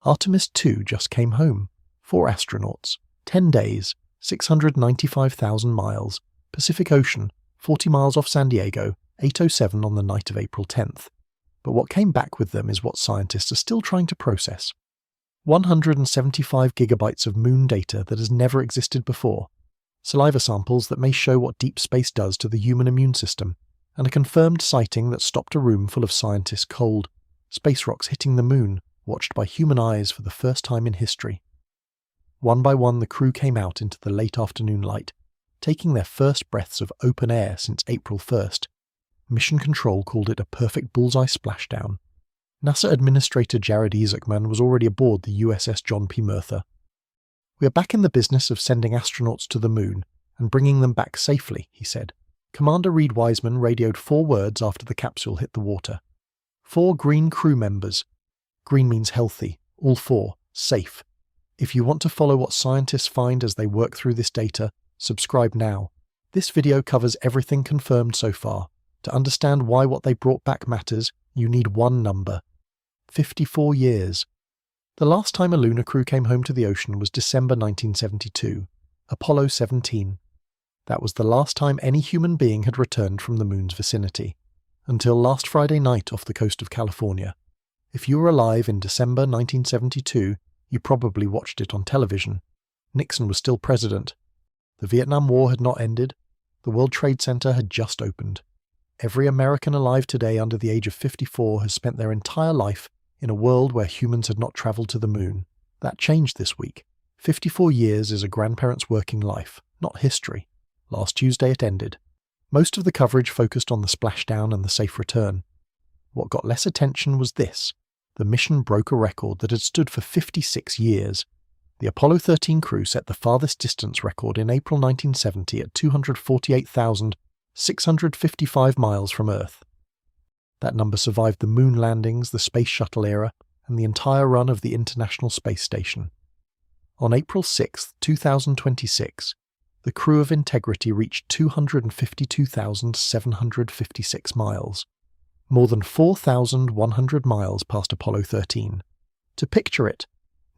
Artemis II just came home. 4 astronauts, 10 days, 695,000 miles, Pacific Ocean, 40 miles off San Diego, 8:07 on the night of April 10th. But what came back with them is what scientists are still trying to process. 175 gigabytes of moon data that has never existed before, saliva samples that may show what deep space does to the human immune system, and a confirmed sighting that stopped a room full of scientists cold, space rocks hitting the moon, watched by human eyes for the first time in history. One by one the crew came out into the late afternoon light, taking their first breaths of open air since April 1st. Mission Control called it a perfect bullseye splashdown. NASA Administrator Jared Isaacman was already aboard the USS John P. Murtha. "We are back in the business of sending astronauts to the moon and bringing them back safely," he said. Commander Reed Wiseman radioed 4 words after the capsule hit the water. 4 green crew members. Green means healthy, all 4, safe. If you want to follow what scientists find as they work through this data, subscribe now. This video covers everything confirmed so far. To understand why what they brought back matters, you need one number. 54 years. The last time a lunar crew came home to the ocean was December 1972, Apollo 17. That was the last time any human being had returned from the moon's vicinity, until last Friday night off the coast of California. If you were alive in December 1972, you probably watched it on television. Nixon was still president. The Vietnam War had not ended. The World Trade Center had just opened. Every American alive today under the age of 54 has spent their entire life in a world where humans had not traveled to the moon. That changed this week. 54 years is a grandparent's working life, not history. Last Tuesday it ended. Most of the coverage focused on the splashdown and the safe return. What got less attention was this. The mission broke a record that had stood for 56 years. The Apollo 13 crew set the farthest distance record in April 1970 at 248,655 miles from Earth. That number survived the moon landings, the space shuttle era, and the entire run of the International Space Station. On April 6, 2026, the crew of Integrity reached 252,756 miles, more than 4,100 miles past Apollo 13. To picture it,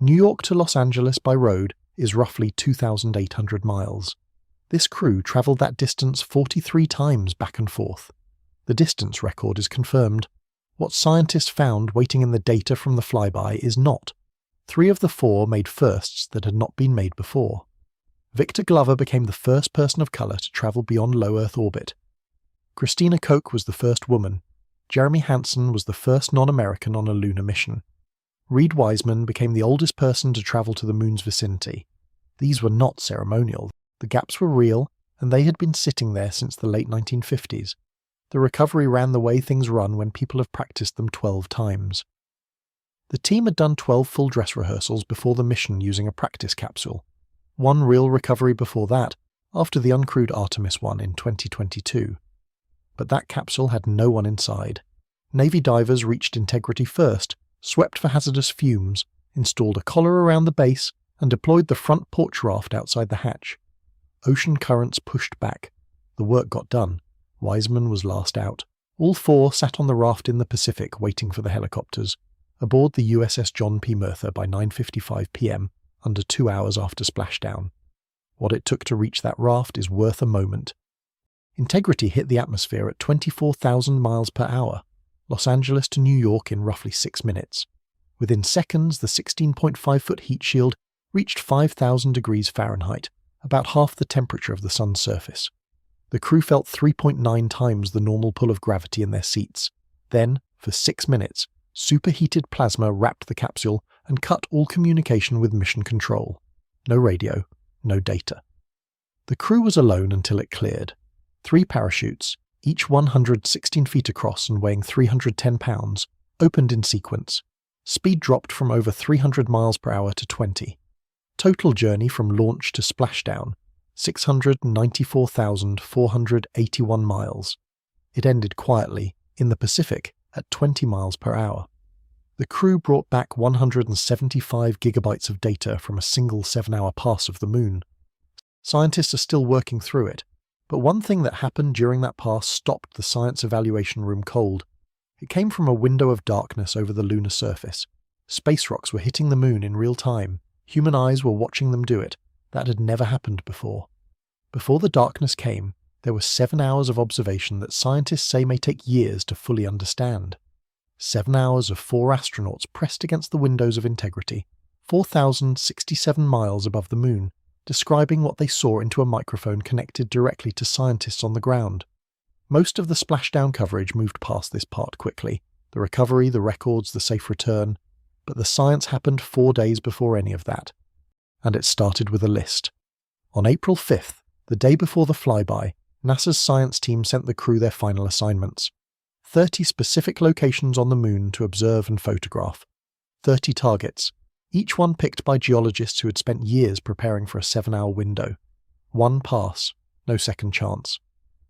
New York to Los Angeles by road is roughly 2,800 miles. This crew travelled that distance 43 times back and forth. The distance record is confirmed. What scientists found waiting in the data from the flyby is not. 3 of the 4 made firsts that had not been made before. Victor Glover became the first person of colour to travel beyond low Earth orbit. Christina Koch was the first woman. Jeremy Hansen was the first non-American on a lunar mission. Reed Wiseman became the oldest person to travel to the moon's vicinity. These were not ceremonial. The gaps were real, and they had been sitting there since the late 1950s. The recovery ran the way things run when people have practiced them 12 times. The team had done 12 full dress rehearsals before the mission using a practice capsule. 1 real recovery before that, after the uncrewed Artemis I in 2022. But that capsule had no one inside. Navy divers reached Integrity first, swept for hazardous fumes, installed a collar around the base, and deployed the front porch raft outside the hatch. Ocean currents pushed back. The work got done. Wiseman was last out. All 4 sat on the raft in the Pacific waiting for the helicopters, aboard the USS John P. Murtha by 9:55 p.m, under 2 hours after splashdown. What it took to reach that raft is worth a moment. Integrity hit the atmosphere at 24,000 miles per hour, Los Angeles to New York in roughly 6 minutes. Within seconds, the 16.5-foot heat shield reached 5,000 degrees Fahrenheit, about half the temperature of the sun's surface. The crew felt 3.9 times the normal pull of gravity in their seats. Then, for 6 minutes, superheated plasma wrapped the capsule and cut all communication with Mission Control. No radio, no data. The crew was alone until it cleared. 3 parachutes, each 116 feet across and weighing 310 pounds, opened in sequence. Speed dropped from over 300 miles per hour to 20. Total journey from launch to splashdown, 694,481 miles. It ended quietly, in the Pacific, at 20 miles per hour. The crew brought back 175 gigabytes of data from a single 7-hour pass of the moon. Scientists are still working through it, but one thing that happened during that pass stopped the science evaluation room cold. It came from a window of darkness over the lunar surface. Space rocks were hitting the moon in real time. Human eyes were watching them do it. That had never happened before. Before the darkness came, there were 7 hours of observation that scientists say may take years to fully understand. 7 hours of 4 astronauts pressed against the windows of integrity, 4,067 miles above the moon, describing what they saw into a microphone connected directly to scientists on the ground. Most of the splashdown coverage moved past this part quickly, the recovery, the records, the safe return, but the science happened 4 days before any of that. And it started with a list. On April 5th, the day before the flyby, NASA's science team sent the crew their final assignments. 30 specific locations on the moon to observe and photograph. 30 targets, each one picked by geologists who had spent years preparing for a 7-hour window. 1 pass, no second chance.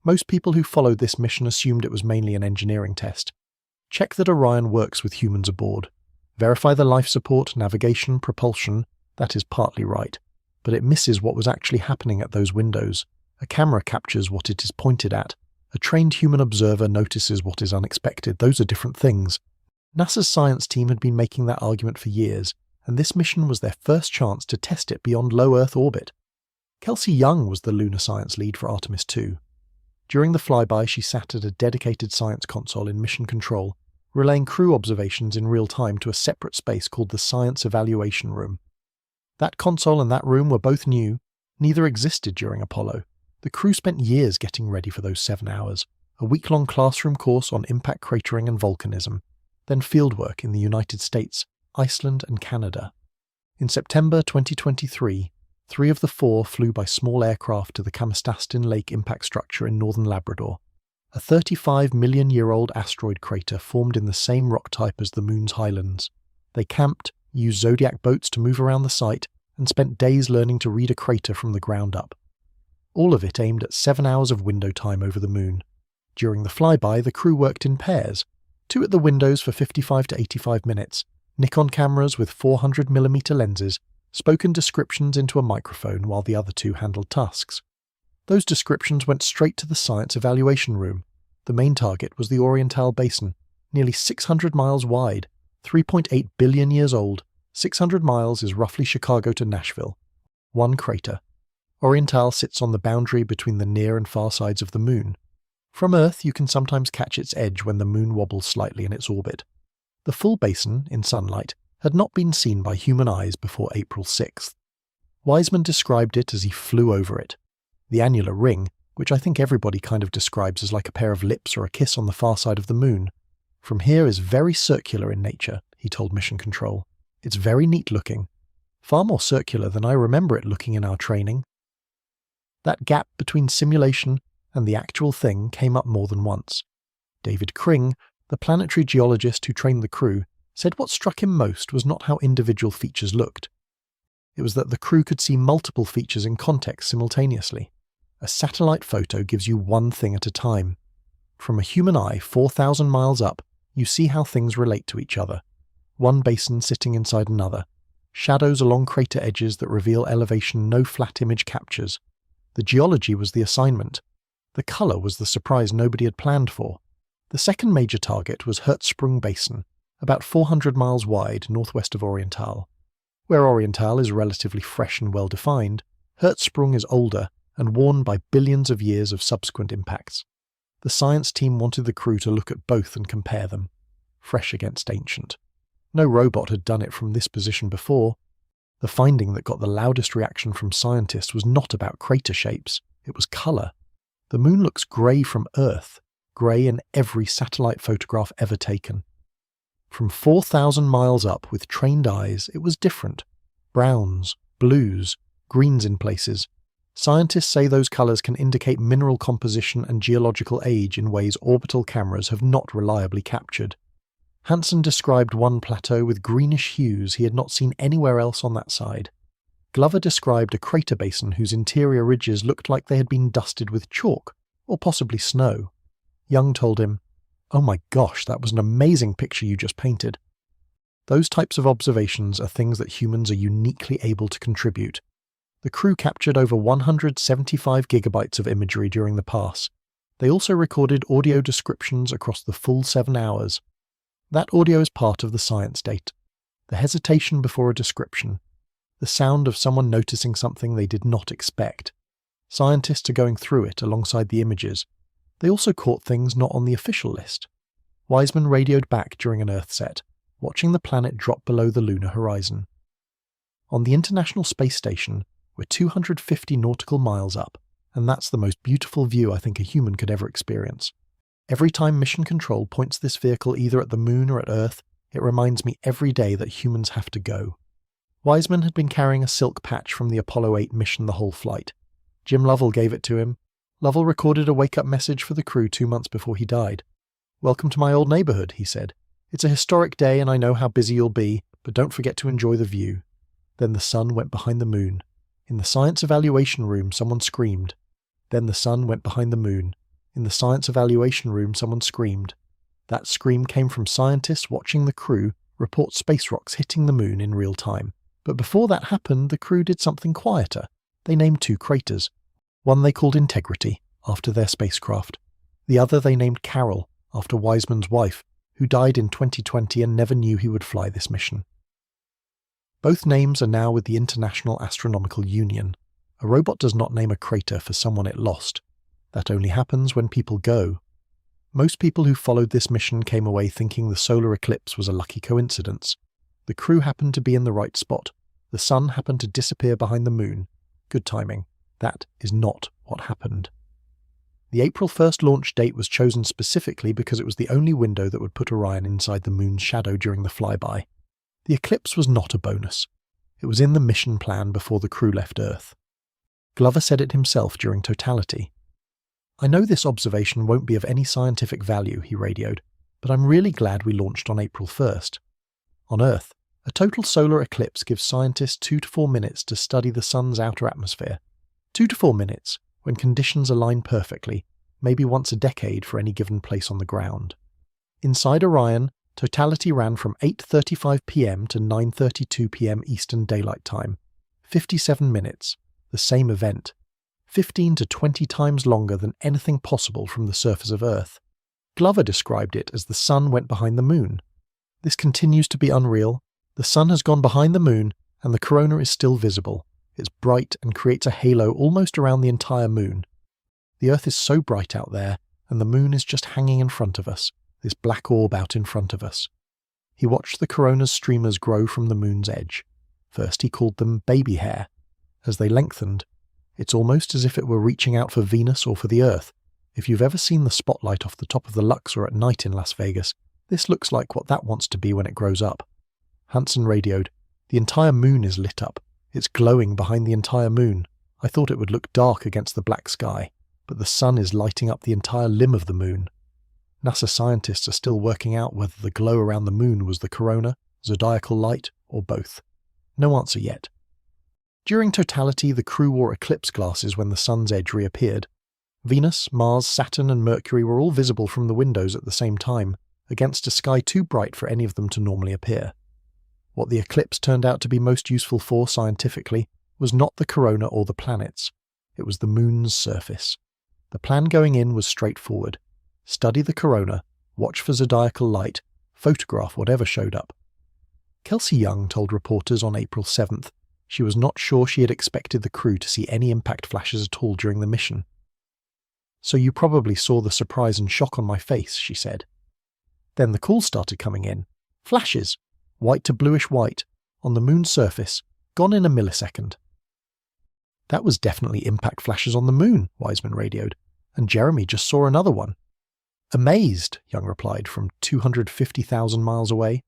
Most people who followed this mission assumed it was mainly an engineering test. Check that Orion works with humans aboard. Verify the life support, navigation, propulsion. That is partly right, but it misses what was actually happening at those windows. A camera captures what it is pointed at. A trained human observer notices what is unexpected. Those are different things. NASA's science team had been making that argument for years, and this mission was their first chance to test it beyond low Earth orbit. Kelsey Young was the lunar science lead for Artemis II. During the flyby, she sat at a dedicated science console in mission control, relaying crew observations in real time to a separate space called the Science Evaluation Room. That console and that room were both new. Neither existed during Apollo. The crew spent years getting ready for those 7 hours, a week-long classroom course on impact cratering and volcanism, then fieldwork in the United States, Iceland and Canada. In September 2023, 3 of the 4 flew by small aircraft to the Kamastastin Lake impact structure in northern Labrador. A 35-million-year-old asteroid crater formed in the same rock type as the moon's highlands. They camped, used Zodiac boats to move around the site, and spent days learning to read a crater from the ground up. All of it aimed at 7 hours of window time over the moon. During the flyby, the crew worked in pairs, 2 at the windows for 55 to 85 minutes, Nikon cameras with 400mm lenses, spoken descriptions into a microphone while the other 2 handled tasks. Those descriptions went straight to the Science Evaluation Room. The main target was the Oriental Basin, nearly 600 miles wide, 3.8 billion years old. 600 miles is roughly Chicago to Nashville. 1 crater. Oriental sits on the boundary between the near and far sides of the moon. From Earth, you can sometimes catch its edge when the moon wobbles slightly in its orbit. The full basin, in sunlight, had not been seen by human eyes before April 6th. Wiseman described it as he flew over it. The annular ring, which I think everybody kind of describes as like a pair of lips or a kiss on the far side of the moon, from here is very circular in nature, he told Mission Control. It's very neat looking. Far more circular than I remember it looking in our training. That gap between simulation and the actual thing came up more than once. David Kring, the planetary geologist who trained the crew, said what struck him most was not how individual features looked. It was that the crew could see multiple features in context simultaneously. A satellite photo gives you one thing at a time. From a human eye 4,000 miles up, you see how things relate to each other. One basin sitting inside another. Shadows along crater edges that reveal elevation no flat image captures. The geology was the assignment. The colour was the surprise nobody had planned for. The second major target was Hertzsprung Basin, about 400 miles wide northwest of Oriental. Where Oriental is relatively fresh and well-defined, Hertzsprung is older and worn by billions of years of subsequent impacts. The science team wanted the crew to look at both and compare them. Fresh against ancient. No robot had done it from this position before. The finding that got the loudest reaction from scientists was not about crater shapes, it was colour. The moon looks grey from Earth, grey in every satellite photograph ever taken. From 4,000 miles up with trained eyes, it was different. Browns, blues, greens in places. Scientists say those colours can indicate mineral composition and geological age in ways orbital cameras have not reliably captured. Hansen described one plateau with greenish hues he had not seen anywhere else on that side. Glover described a crater basin whose interior ridges looked like they had been dusted with chalk, or possibly snow. Young told him, "Oh my gosh, that was an amazing picture you just painted." Those types of observations are things that humans are uniquely able to contribute. The crew captured over 175 gigabytes of imagery during the pass. They also recorded audio descriptions across the full 7 hours. That audio is part of the science data. the hesitation before a description, the sound of someone noticing something they did not expect. Scientists are going through it alongside the images. They also caught things not on the official list. Wiseman radioed back during an Earthset, watching the planet drop below the lunar horizon. On the International Space Station, we're 250 nautical miles up, and that's the most beautiful view I think a human could ever experience. Every time Mission Control points this vehicle either at the Moon or at Earth, it reminds me every day that humans have to go. Wiseman had been carrying a silk patch from the Apollo 8 mission the whole flight. Jim Lovell gave it to him. Lovell recorded a wake-up message for the crew 2 months before he died. "Welcome to my old neighbourhood," he said. "It's a historic day and I know how busy you'll be, but don't forget to enjoy the view." Then the sun went behind the moon. In the science evaluation room, someone screamed. Then the sun went behind the moon. In the science evaluation room, someone screamed. That scream came from scientists watching the crew report space rocks hitting the moon in real time. But before that happened, the crew did something quieter. They named 2 craters. One they called Integrity, after their spacecraft. The other they named Carol, after Wiseman's wife, who died in 2020 and never knew he would fly this mission. Both names are now with the International Astronomical Union. A robot does not name a crater for someone it lost. That only happens when people go. Most people who followed this mission came away thinking the solar eclipse was a lucky coincidence. The crew happened to be in the right spot. The sun happened to disappear behind the moon. Good timing. That is not what happened. The April 1st launch date was chosen specifically because it was the only window that would put Orion inside the moon's shadow during the flyby. The eclipse was not a bonus. It was in the mission plan before the crew left Earth. Glover said it himself during totality. "I know this observation won't be of any scientific value," he radioed, "but I'm really glad we launched on April 1st. On Earth, a total solar eclipse gives scientists 2 to 4 minutes to study the sun's outer atmosphere. 2 to 4 minutes, when conditions align perfectly, maybe once a decade for any given place on the ground. Inside Orion, totality ran from 8:35 p.m. to 9:32 p.m. Eastern Daylight Time. 57 minutes, the same event. 15 to 20 times longer than anything possible from the surface of Earth. Glover described it as the sun went behind the moon. This continues to be unreal. The sun has gone behind the moon, and the corona is still visible. It's bright and creates a halo almost around the entire moon. The Earth is so bright out there, and the moon is just hanging in front of us, this black orb out in front of us. He watched the corona's streamers grow from the moon's edge. First he called them baby hair. As they lengthened, it's almost as if it were reaching out for Venus or for the Earth. If you've ever seen the spotlight off the top of the Luxor at night in Las Vegas, this looks like what that wants to be when it grows up. Hansen radioed, "The entire moon is lit up. It's glowing behind the entire moon. I thought it would look dark against the black sky, but the sun is lighting up the entire limb of the moon." NASA scientists are still working out whether the glow around the moon was the corona, zodiacal light, or both. No answer yet. During totality, the crew wore eclipse glasses when the sun's edge reappeared. Venus, Mars, Saturn, and Mercury were all visible from the windows at the same time, against a sky too bright for any of them to normally appear. What the eclipse turned out to be most useful for scientifically was not the corona or the planets. It was the moon's surface. The plan going in was straightforward. Study the corona, watch for zodiacal light, photograph whatever showed up. Kelsey Young told reporters on April 7th she was not sure she had expected the crew to see any impact flashes at all during the mission. "So you probably saw the surprise and shock on my face," she said. Then the calls started coming in. Flashes, white to bluish white, on the moon's surface, gone in a millisecond. "That was definitely impact flashes on the moon," Wiseman radioed, "and Jeremy just saw another one." "Amazed," Young replied from 250,000 miles away.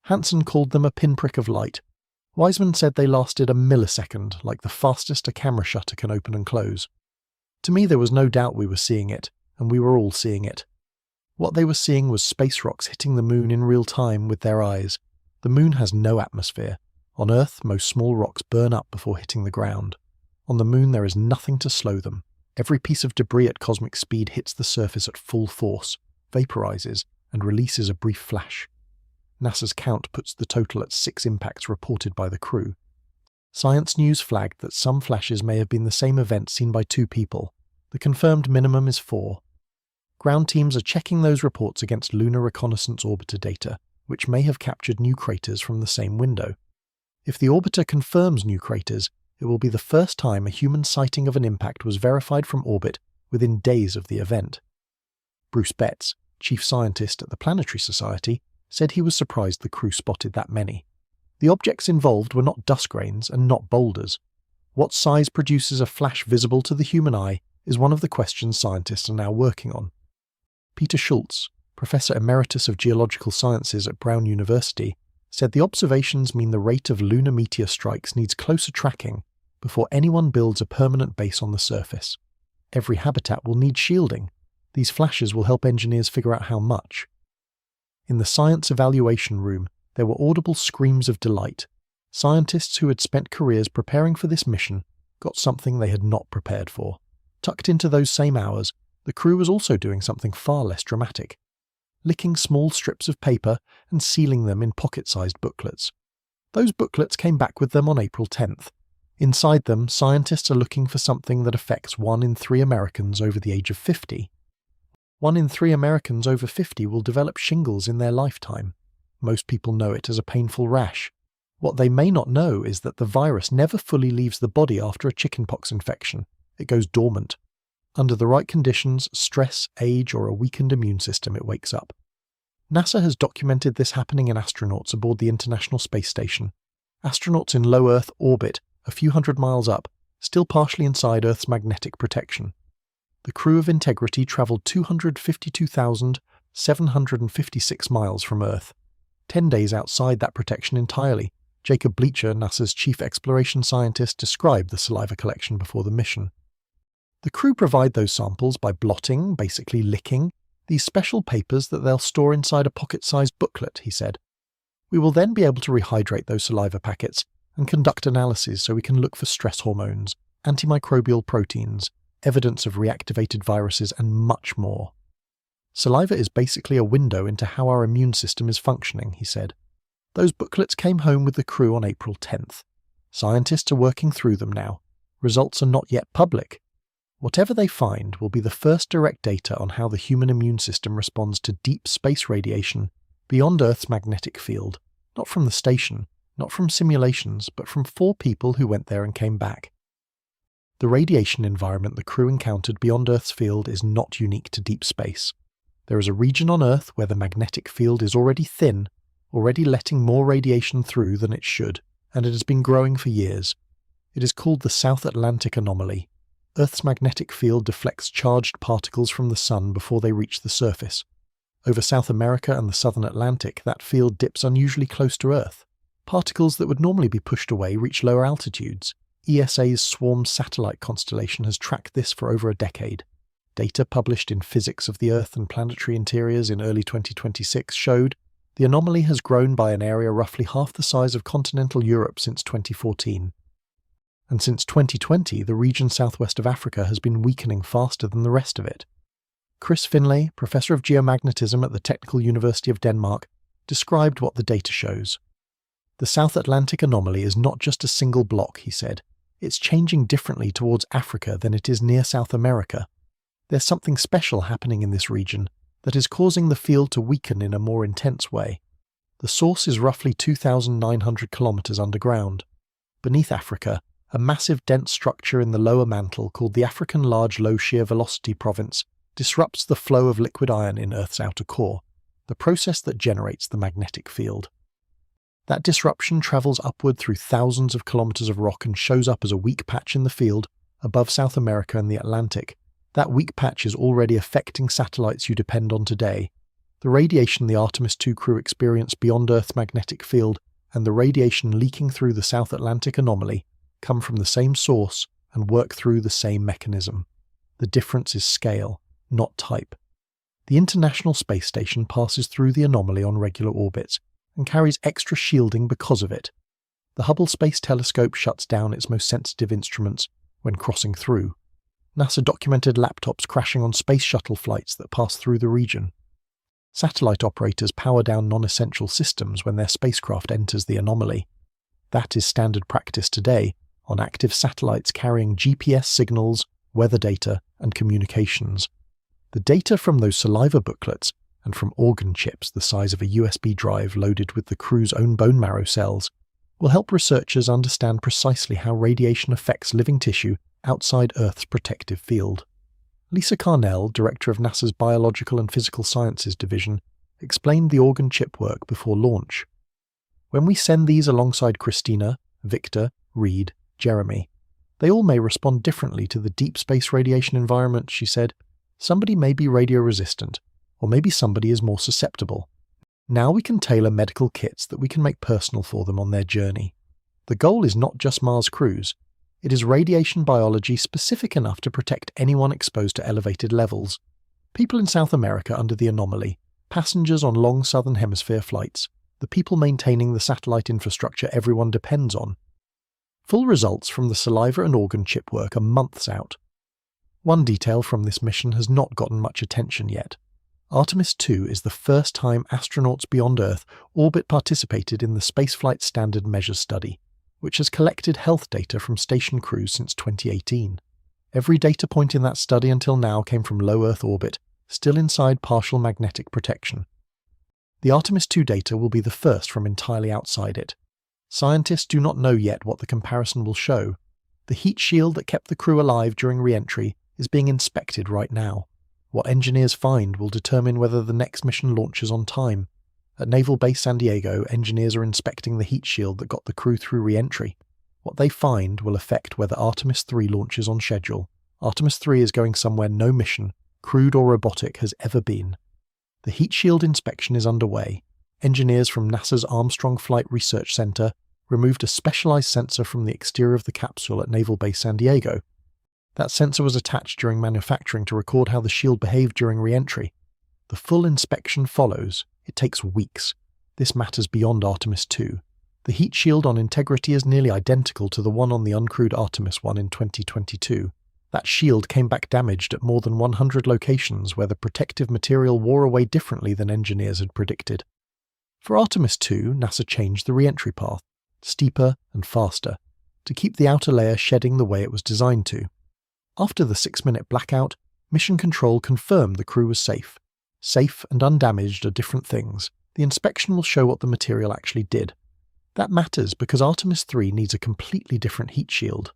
Hansen called them a pinprick of light. Wiseman said they lasted a millisecond, like the fastest a camera shutter can open and close. To me, there was no doubt we were seeing it, and we were all seeing it. What they were seeing was space rocks hitting the moon in real time with their eyes. The moon has no atmosphere. On Earth, most small rocks burn up before hitting the ground. On the moon, there is nothing to slow them. Every piece of debris at cosmic speed hits the surface at full force, vaporizes, and releases a brief flash. NASA's count puts the total at 6 impacts reported by the crew. Science News flagged that some flashes may have been the same event seen by 2 people. The confirmed minimum is 4. Ground teams are checking those reports against Lunar Reconnaissance Orbiter data, which may have captured new craters from the same window. If the orbiter confirms new craters, it will be the first time a human sighting of an impact was verified from orbit within days of the event. Bruce Betts, chief scientist at the Planetary Society, said he was surprised the crew spotted that many. The objects involved were not dust grains and not boulders. What size produces a flash visible to the human eye is one of the questions scientists are now working on. Peter Schultz, Professor Emeritus of Geological Sciences at Brown University, said the observations mean the rate of lunar meteor strikes needs closer tracking before anyone builds a permanent base on the surface. Every habitat will need shielding. These flashes will help engineers figure out how much. In the science evaluation room, there were audible screams of delight. Scientists who had spent careers preparing for this mission got something they had not prepared for. Tucked into those same hours, the crew was also doing something far less dramatic, licking small strips of paper and sealing them in pocket-sized booklets. Those booklets came back with them on April 10th. Inside them, scientists are looking for something that affects 1 in 3 Americans over the age of 50. 1 in 3 Americans over 50 will develop shingles in their lifetime. Most people know it as a painful rash. What they may not know is that the virus never fully leaves the body after a chickenpox infection. It goes dormant. Under the right conditions, stress, age, or a weakened immune system, it wakes up. NASA has documented this happening in astronauts aboard the International Space Station. Astronauts in low Earth orbit, a few hundred miles up, still partially inside Earth's magnetic protection. The crew of Integrity travelled 252,756 miles from Earth, 10 days outside that protection entirely. Jacob Bleacher, NASA's chief exploration scientist, described the saliva collection before the mission. The crew provide those samples by blotting, basically licking, these special papers that they'll store inside a pocket-sized booklet, he said. We will then be able to rehydrate those saliva packets and conduct analyses so we can look for stress hormones, antimicrobial proteins, evidence of reactivated viruses, and much more. Saliva is basically a window into how our immune system is functioning, he said. Those booklets came home with the crew on April 10th. Scientists are working through them now. Results are not yet public. Whatever they find will be the first direct data on how the human immune system responds to deep space radiation beyond Earth's magnetic field, not from the station, not from simulations, but from 4 people who went there and came back. The radiation environment the crew encountered beyond Earth's field is not unique to deep space. There is a region on Earth where the magnetic field is already thin, already letting more radiation through than it should, and it has been growing for years. It is called the South Atlantic Anomaly. Earth's magnetic field deflects charged particles from the Sun before they reach the surface. Over South America and the Southern Atlantic, that field dips unusually close to Earth. Particles that would normally be pushed away reach lower altitudes. ESA's Swarm satellite constellation has tracked this for over a decade. Data published in Physics of the Earth and Planetary Interiors in early 2026 showed the anomaly has grown by an area roughly half the size of continental Europe since 2014. And since 2020, the region southwest of Africa has been weakening faster than the rest of it. Chris Finlay, Professor of Geomagnetism at the Technical University of Denmark, described what the data shows. The South Atlantic anomaly is not just a single block, he said. It's changing differently towards Africa than it is near South America. There's something special happening in this region that is causing the field to weaken in a more intense way. The source is roughly 2,900 kilometers underground. Beneath Africa, a massive dense structure in the lower mantle called the African Large Low Shear Velocity Province disrupts the flow of liquid iron in Earth's outer core, the process that generates the magnetic field. That disruption travels upward through thousands of kilometers of rock and shows up as a weak patch in the field above South America and the Atlantic. That weak patch is already affecting satellites you depend on today. The radiation the Artemis II crew experienced beyond Earth's magnetic field and the radiation leaking through the South Atlantic anomaly come from the same source and work through the same mechanism. The difference is scale, not type. The International Space Station passes through the anomaly on regular orbits and carries extra shielding because of it. The Hubble Space Telescope shuts down its most sensitive instruments when crossing through. NASA documented laptops crashing on space shuttle flights that pass through the region. Satellite operators power down non-essential systems when their spacecraft enters the anomaly. That is standard practice today on active satellites carrying GPS signals, weather data, and communications. The data from those saliva booklets and from organ chips the size of a USB drive loaded with the crew's own bone marrow cells, will help researchers understand precisely how radiation affects living tissue outside Earth's protective field. Lisa Carnell, director of NASA's Biological and Physical Sciences Division, explained the organ chip work before launch. When we send these alongside Christina, Victor, Reed, Jeremy, they all may respond differently to the deep space radiation environment, she said. Somebody may be radio-resistant, or maybe somebody is more susceptible. Now we can tailor medical kits that we can make personal for them on their journey. The goal is not just Mars crews. It is radiation biology specific enough to protect anyone exposed to elevated levels. People in South America under the anomaly, passengers on long southern hemisphere flights, the people maintaining the satellite infrastructure everyone depends on. Full results from the saliva and organ chip work are months out. One detail from this mission has not gotten much attention yet. Artemis II is the first time astronauts beyond Earth orbit participated in the Spaceflight Standard Measures study, which has collected health data from station crews since 2018. Every data point in that study until now came from low Earth orbit, still inside partial magnetic protection. The Artemis II data will be the first from entirely outside it. Scientists do not know yet what the comparison will show. The heat shield that kept the crew alive during re-entry is being inspected right now. What engineers find will determine whether the next mission launches on time. At Naval Base San Diego, engineers are inspecting the heat shield that got the crew through re-entry. What they find will affect whether Artemis III launches on schedule. Artemis III is going somewhere no mission, crewed or robotic, has ever been. The heat shield inspection is underway. Engineers from NASA's Armstrong Flight Research Center removed a specialized sensor from the exterior of the capsule at Naval Base San Diego. That sensor was attached during manufacturing to record how the shield behaved during re-entry. The full inspection follows. It takes weeks. This matters beyond Artemis II. The heat shield on Integrity is nearly identical to the one on the uncrewed Artemis I in 2022. That shield came back damaged at more than 100 locations where the protective material wore away differently than engineers had predicted. For Artemis II, NASA changed the re-entry path, steeper and faster, to keep the outer layer shedding the way it was designed to. After the 6-minute blackout, Mission Control confirmed the crew was safe. Safe and undamaged are different things. The inspection will show what the material actually did. That matters because Artemis III needs a completely different heat shield.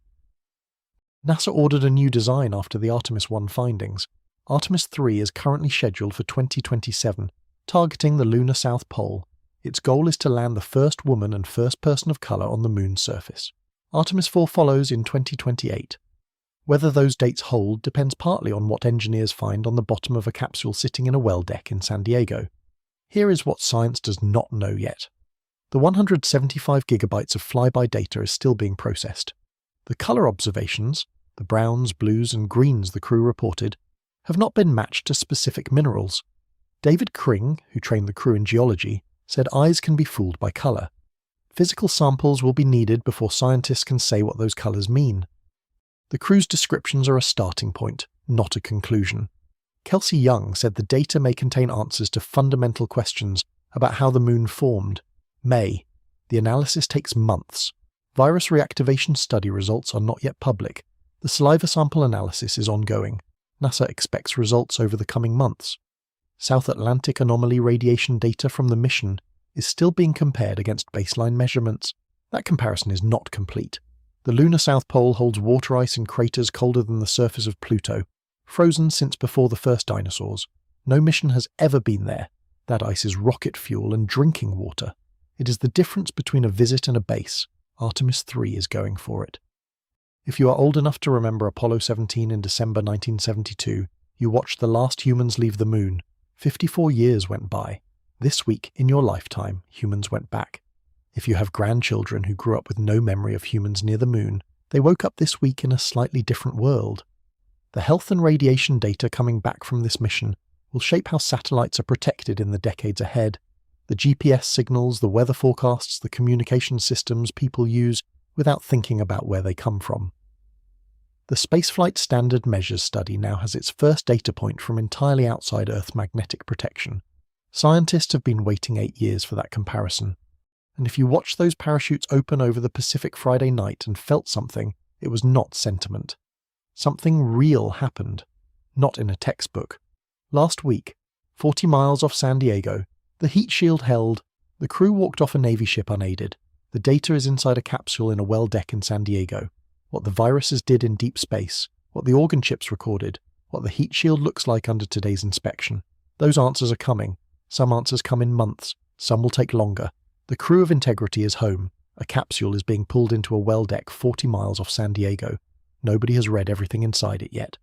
NASA ordered a new design after the Artemis I findings. Artemis III is currently scheduled for 2027, targeting the lunar South Pole. Its goal is to land the first woman and first person of color on the moon's surface. Artemis IV follows in 2028. Whether those dates hold depends partly on what engineers find on the bottom of a capsule sitting in a well deck in San Diego. Here is what science does not know yet. The 175 gigabytes of flyby data is still being processed. The color observations, the browns, blues and greens the crew reported, have not been matched to specific minerals. David Kring, who trained the crew in geology, said eyes can be fooled by color. Physical samples will be needed before scientists can say what those colors mean. The crew's descriptions are a starting point, not a conclusion. Kelsey Young said the data may contain answers to fundamental questions about how the moon formed. May. The analysis takes months. Virus reactivation study results are not yet public. The saliva sample analysis is ongoing. NASA expects results over the coming months. South Atlantic anomaly radiation data from the mission is still being compared against baseline measurements. That comparison is not complete. The lunar South Pole holds water ice in craters colder than the surface of Pluto, frozen since before the first dinosaurs. No mission has ever been there. That ice is rocket fuel and drinking water. It is the difference between a visit and a base. Artemis III is going for it. If you are old enough to remember Apollo 17 in December 1972, you watched the last humans leave the moon. 54 years went by. This week, in your lifetime, humans went back. If you have grandchildren who grew up with no memory of humans near the moon, they woke up this week in a slightly different world. The health and radiation data coming back from this mission will shape how satellites are protected in the decades ahead. The GPS signals, the weather forecasts, the communication systems people use without thinking about where they come from. The Spaceflight Standard Measures study now has its first data point from entirely outside Earth magnetic protection. Scientists have been waiting 8 years for that comparison. And if you watched those parachutes open over the Pacific Friday night and felt something, it was not sentiment. Something real happened, not in a textbook. Last week, 40 miles off San Diego. The heat shield held. The crew walked off a Navy ship unaided. The data is inside a capsule in a well deck in San Diego. What the viruses did in deep space, what the organ chips recorded, what the heat shield looks like under today's inspection. Those answers are coming. Some answers come in months. Some will take longer. The crew of Integrity is home. A capsule is being pulled into a well deck 40 miles off San Diego. Nobody has read everything inside it yet.